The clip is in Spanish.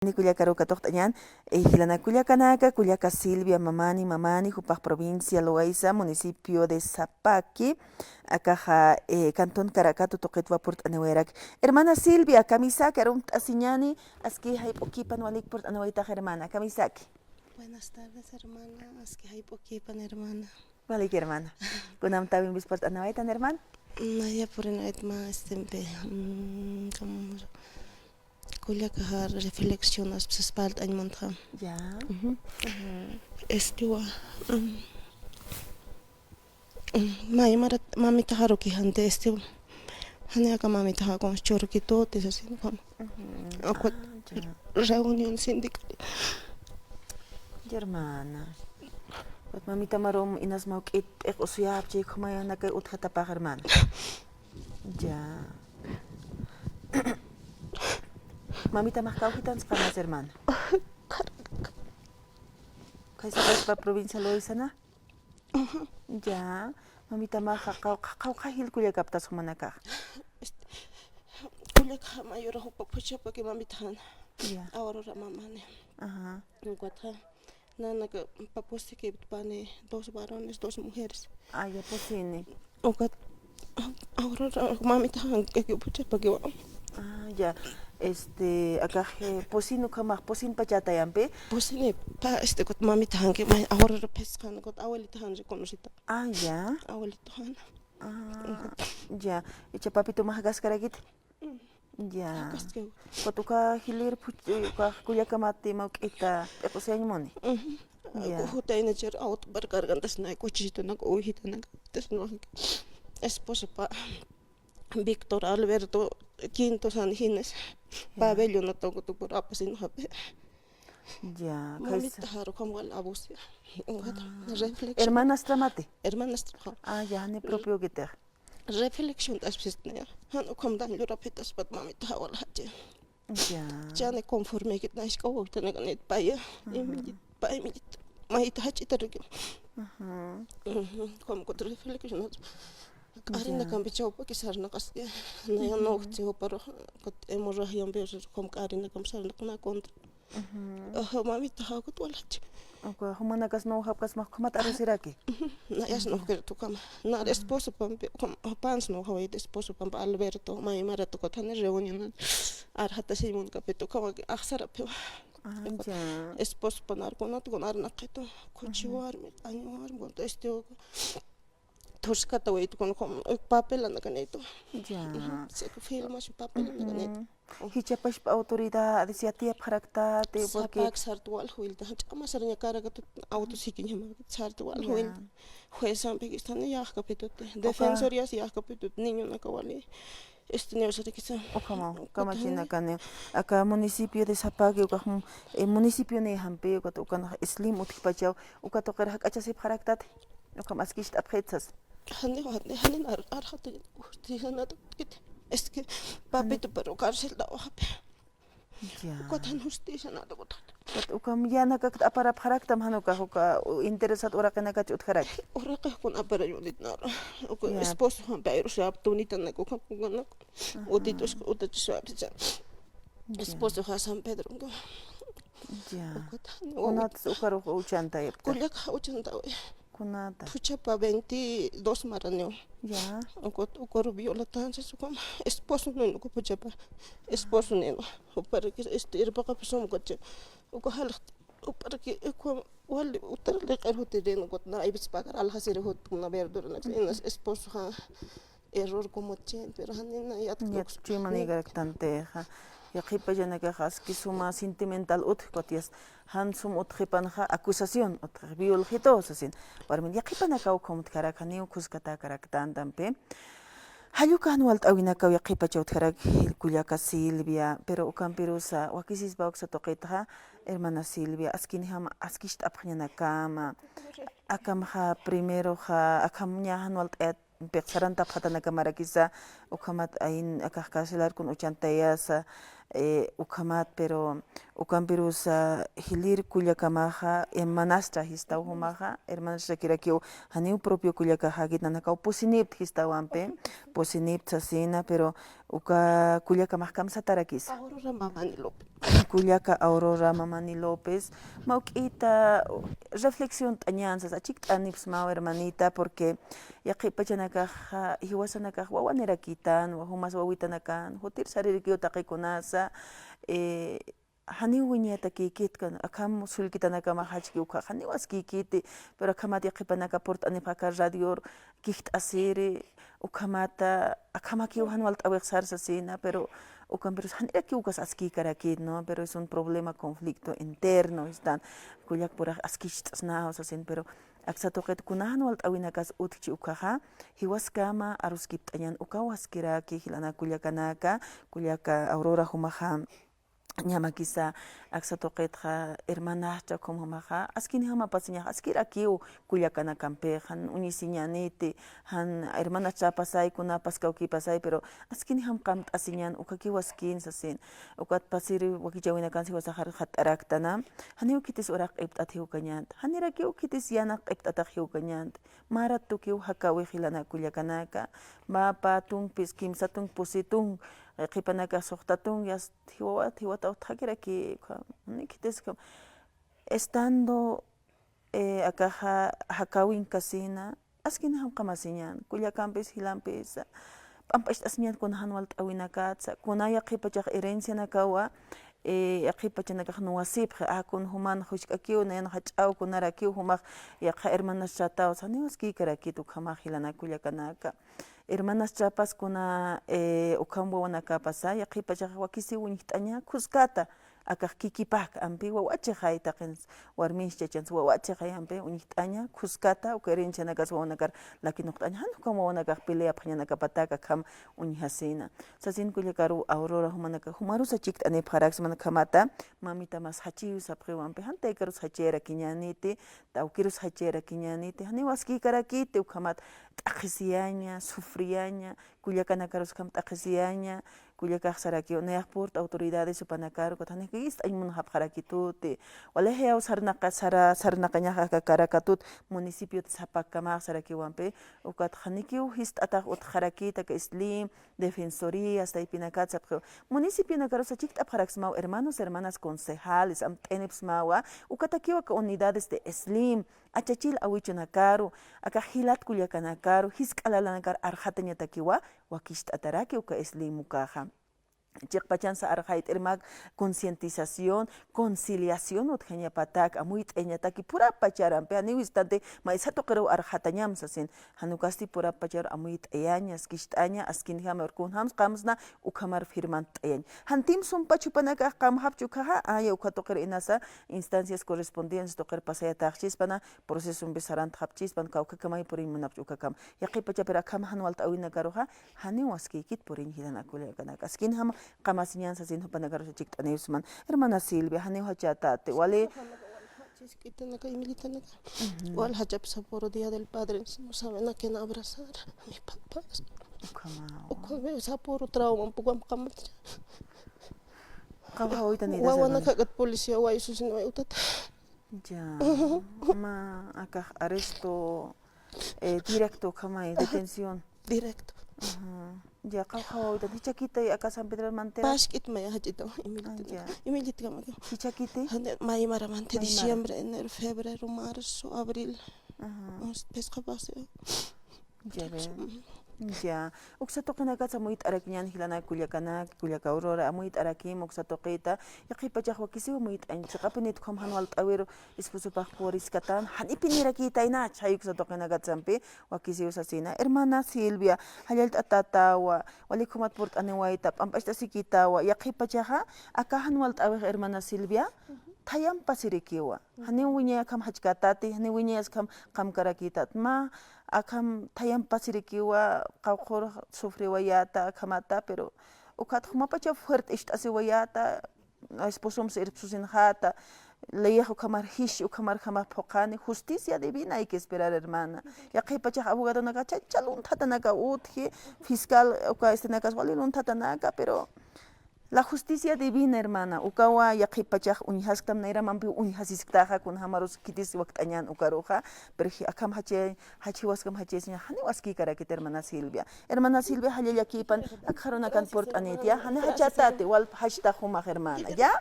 Ni Culiacaruca toqtañan, Hilana Culiacanaca, Culiaca Silvia, Mamani, Jupaj Provincia, Loaiza, municipio de Zapaqui, Acaja, Cantón Caracato, Toquetwa, Port Anewerak. Hermana Silvia, Kamisaki, Arum Asiñani, Aski Haipokipan, Walik Port Anewaita, hermana, Kamisaki. Buenas tardes, hermana. Aski Haipokipan, hermana. Walik, hermana. Kunam Tabin Bisport Anewaita, hermana. Naya por en Aitma, como Culiaca, reflexionas, se espalda en Montra. Ya. Estua. Mami taharo ki hante estiu. Haneka mami taharo con chorquito, te así como. Reunión sindical. Hermana. Wat mamita marom inas mau it usuyap cik kumaya na kay utkata pa hermana. Ya. Mamita makau hitan sa kanas hermana. Kaysa pa probinsya Loaiza na? Ya. Mamita makakaw kahil kuya kaptas kumanaka. Kuliaca mayor ho papucha pa ki mami tahan. Ya. Aurora mamane. Ajá. Encuentra nana que papuste que pane 2 varones, 2 mujeres. Ah, ya posini. Okat Aurora mami tahan que pucha pa ki. Ah, ya. Acá posino kamak posin pachata yampe. Pues ne pa kot mami tahan que Aurora pescan kot abuelita han reconocida. Ah, ya. Abuelito han. Ah, ya. Echa papito mahagas karagit. Ya. Kaske. Kotuka hilir ka kuya kamati mau kita ekosen moni. Ya. Juta ina cher out barcargantas na cochito na uhita na tes no. Esposo pa Víctor Alberto Quinto San Gines. Pa bello no toco tu por apasin hape. Ya. Mami taharo como al abusia. Reflexión. Hermanas tramate. Hermanas. Ah, ya, ne propio gitar. Reflexión aspistne. Hano kom dan lura petas pat mami tahawal haje. Ya. Jane conforme que na isko tane ganet paya. Imidit mahita haje targe. Kom ko reflexión. Arina kan bicho pa kisar na kaske. Na ya no tio paro kot hemorragia be kom arina kam sar na kontra. Mami tahaw ko wala haje. Ako humanakas no hapkas mahkamat arusiraki. Na yas no ker tu kam. Na esposo pam pans no hawa esposo pam Alberto mai marato ko tane reunión ar hata Simon kapeto kam akhsara pe. Ya. Esposo panar con ar naqeto cochiwar mi añuar con esto Torskata wait con papel anda caneto. Ya. Se que filma su papel anda caneto. Hichapash pa autoridad iniciativa parakta te porque Sapak sartual huilta. Ama sarnya cara que auto sikin hema sartual huil. Juezan Pakistan ya capitote. Defensorías ya capitote niño na kawali. Niño se que sa. Kama china kane acá municipio de Zapaqui uka municipio ne hampe uka to kan slim utipachao uka to kar acha se paraktat uka maskist apretsas. Hanen arhate ustisanat kit. Es que papito pero cárcel da hojape. Ya. Kotan justicia nada kotan. Uka miyana ka apara paraktam hanuka uka interesat ora kana ka utkarak. Ora ka kon apara yunit na. Uka esposo han pero se aptunita na ko kan na. Oditos oditos apsa. Esposo ha San Pedro. Ya. Kunat ukaro uchanta yep. Kuliak uchanta. Kunata. Pucha pa 22 maranyo. Ya. Ukoro violatan se sukam. Esposo no ko pucha pa. Esposo no. Para que irpa ka person ko. Uko hal para que ko wal utar le qaro teren ko na ibis pa kar al hasir hot na verdura na. Esposo ha error como chen pero hanina ya chimani gaktante ha yaqipa janaka haski suma sentimental utqotias han sum utqipanha acusación utqbiolhito sasin parmin yaqipana kaw komut karakani kuskata karaktan tampe hayukan walt awina kaw yaqipa chawt karak kulyaka Silvia pero ukan pirusa wakisis bawksa toqitha hermana Silvia askini hama askisht apkhana kama akam ha primero ha akam nyahan walt et Peksaran taphatana kamara kisa ukamat ain akakaselar kun uchantayas ukamat pero ukampirusa hilir kullakamaja hermanastra histawhumaja hermanastra kirakiu haniu propio kullakaja kitanakaw pusinipt histawampe pusinipt sasina pero uka kullakamaj kamsatarakis Aurora Mamani López. Kullaka Aurora Mamani López mawk'ita reflexión t'añansas achik t'anips maw hermanita porque yaqipachanakaj hiwasanakaj wawanirakitan wahumas wawitanakan hutir saririkyu taqikunasa haniw wiñata kikitkan akam sullkitanakama hachkiuqa haniwas kikiti pero akamat yaqipanaka port'anipaka radio kiht'asiri ukamata akamakiw hanwal t'awiq sarsasina pero ukampiros hanirakiukas askikarakit no pero es un problema conflicto interno están kullak puraj askishtz'asnaws asin pero aksatoqet kunahan wal t'awinakas utqchi ukaja hiwaskama aruskip t'añan uka waskiraki hilana kullakanaka kullaka Aurora humaja ñamakisa aksatoqetqa hermanastra como maja askini hamapasiñaj askirakiu kullakanakampe han unisiñaniti han hermanastra pasay kunapas kawki pasay pero askini ham qamt'asiñan ukakiwaskin sasin ukat pasiri wakichawinakansi wasajar hat'araktana haniw kitis uraq q'ipt'at hiukañanta hanirakiu kitis yanaq q'ipt'ataq hiukañanta maratukiw hakawi hilana kullakanaka mapa tunpis kimsatun pusitun qipanaka suqtatun yas hiwata utqakiraki nikitis estando akaja hakawin kasina askina hamqamasiñan kullakanpis hilanpis p'amp'axt'asiñan kunahan wal t'awinakatza kunaya qhipachaq herencia nakawa qhipachanakaq nuwasipqa akun human huchk'akiw nayan hach'aw kunarakiw humaq yaqa hermanastratawas haniwas kikarakitu ukhamaj hilana kullakanaka hermanastrapas kuna ukam wawanakapasa yaqipachaq wakisi wiñij t'aña kuskata akaq kikipaj k'ampi wawachiq haytaqin warmish chachans wawachiq hayanpi wiñij t'aña kuskata uka herencianakas wawanakar lakinuq t'aña hanukam wawanakaq peleapaq ñanakapataka kham wiñij hasina sasin kullakaru Aurora humanaka humarusa chik t'anipaqaraqsi mana khamata mamita mas hachiyusapaq wanpi hantaykarus hachiyaraki ñaniti tawkirus hachiyaraki ñaniti haniwas kikarakiti ukhamata t'aqisiyaña sufriyaña kullakanakaros kam t'aqisiyaña kullakaq saraki nayaqpurta autoridades supanakaru kuthanikis aymun hapqarakituti walahiyaw sarnaqañaqa karakatut municipio sapakamaq sarakiwanpi ukat hanikiw hist'ataq utqarakita ka islim defensoría saypinakatsap municipio nakarusa chikt'apqaraksmaw hermanos hermanas concejales am t'enips mawa ukatakiwa ka unidades de islim achachil awichunakaru aka hilat kullakanakaru hisk'alalanakar arjatañatakiwa wakisht'ataraki uka islim ukaja chiqpachansa arjayt irmak concientización conciliación utqañapatak amuy t'eñataki purapacharanpi aniwistante maysatu qiraw arjatañam sasin hanukasti purapachar amuy t'eyaña askisht'aña askinijama urkunhams qamsna ukhamar firman t'eyañ hantim sumpachupanaka qamhap chukaja aya ukatuqir inasa instancias correspondientes tuqir pasayataqchispana procesumpi saranta hapchispan kawkakamay purin munapch ukakam yaqipachapira akama hanwal t'awinakaruja haniwaskiykit purin hilanakullakanaka askinijama qamasiñan sasin hupanakarusa chikt'anayusman hermana Silvia haniw hachatate wale Chisquitanaka y militanaka. Igual hachapis por Día del Padre, no saben a quién abrazar, a mis papás. Ukame saporo trauma un poco amqamat. Wawanaka policía wayusu sin wayutata. Ya, ma acá arresto directo kamay detención. Directo. Ya qawqawa hichakita acá San Pedro Mantera. Pashkit maya hachita imilit kama. Hichakite. May maramante diciembre, enero, febrero, marzo, abril. Pesca base. Ya ven. Ya, uksatoqinakatsa muy t'arakiñan hilana kullakanaka kullaka Aurora muy t'arakim uksatoqita yaqipachaq wakisiwa muy t'anchaqapinit khom hanwal t'awiro ispusupaq puriskatan hanipinirakitayna chay uksatoqinakatsampi wakisiwa sasina hermana Silvia hallal t'atatawa walikhumat purt'aniwayta p'amp'ashta sikitawa yaqipachaqa aka hanwal t'awiq hermana Silvia thayam pasirikiwa hani wiñaya kham hachkatati hani wiñayas kham karakitat ma akam thayam pasirikiwa qawqur sufriwayata khamata pero ukat humapacha fuerte isht'asiwayata esposum irpsusinjata leyaq ukhamar hish ukhamar khamar phoqani justicia divina hay que esperar hermana yaqipacha abogado naka chachalun thatanaka utji fiscal uka nakas walilun thatanaka pero La justicia divina, hermana. Ukawa yakipachak unihastam naira mampi unihasisitaja kun hamaros kitis waktañan ukaroja. Pero akam hachi waskam hachi seña hani waski karakit hermana Silvia. Hermana Silvia halya yakipan akharona kan port anetia hani hachatate wal hashta huma hermana. ¿Ya?